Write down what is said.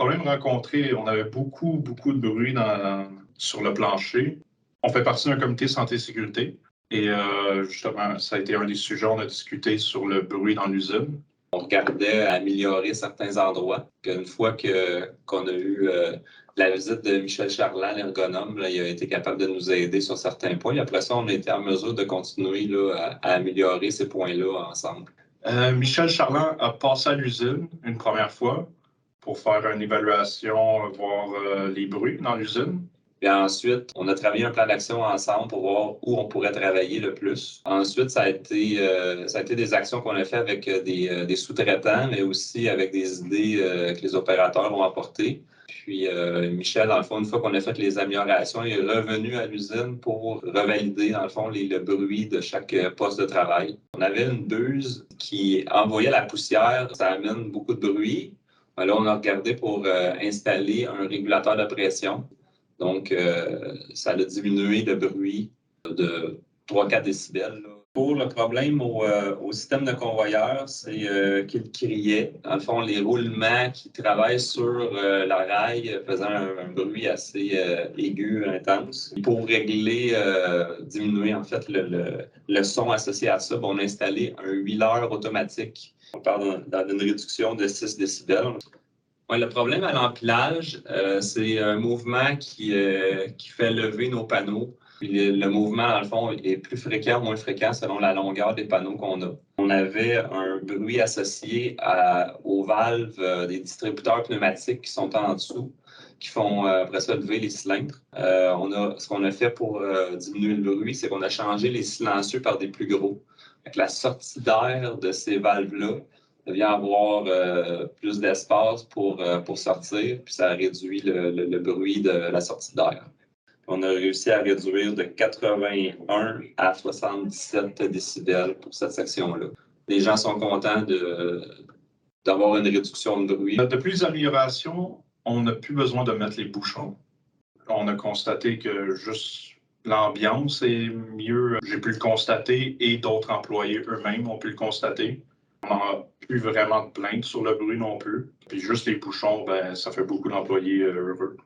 problème rencontré, on avait beaucoup de bruit sur le plancher. On fait partie d'un comité santé-sécurité et justement, ça a été un des sujets, on a discuté sur le bruit dans l'usine. On regardait à améliorer certains endroits. Une fois qu'on a eu la visite de Michel Charland, l'ergonome, il a été capable de nous aider sur certains points. Et après ça, on a été en mesure de continuer là, à améliorer ces points-là ensemble. Michel Charland a passé à l'usine une première fois pour faire une évaluation, voir les bruits dans l'usine. Puis ensuite, on a travaillé un plan d'action ensemble pour voir où on pourrait travailler le plus. Ensuite, ça a été des actions qu'on a fait avec des sous-traitants, mais aussi avec des idées que les opérateurs ont apportées. Puis Michel, dans le fond, une fois qu'on a fait les améliorations, il est revenu à l'usine pour revalider, dans le fond, le bruit de chaque poste de travail. On avait une buse qui envoyait la poussière, ça amène beaucoup de bruit. Là, on a regardé pour installer un régulateur de pression. Donc, ça a diminué le bruit de 3-4 décibels. Pour le problème au système de convoyeur, c'est qu'il criait. Dans le fond, les roulements qui travaillent sur la rail faisaient un bruit assez aigu, intense. Pour régler, diminuer en fait le son associé à ça, on a installé un huileur automatique. On parle d'une réduction de 6 décibels. Ouais, le problème à l'empilage, c'est un mouvement qui fait lever nos panneaux. Puis le mouvement, dans le fond, est plus fréquent ou moins fréquent selon la longueur des panneaux qu'on a. On avait un bruit associé aux valves des distributeurs pneumatiques qui sont en dessous, qui font après ça lever les cylindres. Ce qu'on a fait pour diminuer le bruit, c'est qu'on a changé les silencieux par des plus gros. Avec la sortie d'air de ces valves-là, il vient avoir plus d'espace pour sortir, puis ça réduit le bruit de la sortie d'air. On a réussi à réduire de 81 à 77 décibels pour cette section-là. Les gens sont contents d'avoir une réduction de bruit. Depuis les améliorations, on n'a plus besoin de mettre les bouchons. On a constaté que juste l'ambiance est mieux. J'ai pu le constater et d'autres employés eux-mêmes ont pu le constater. On n'a plus vraiment de plaintes sur le bruit non plus. Puis juste les bouchons, ça fait beaucoup d'employés heureux.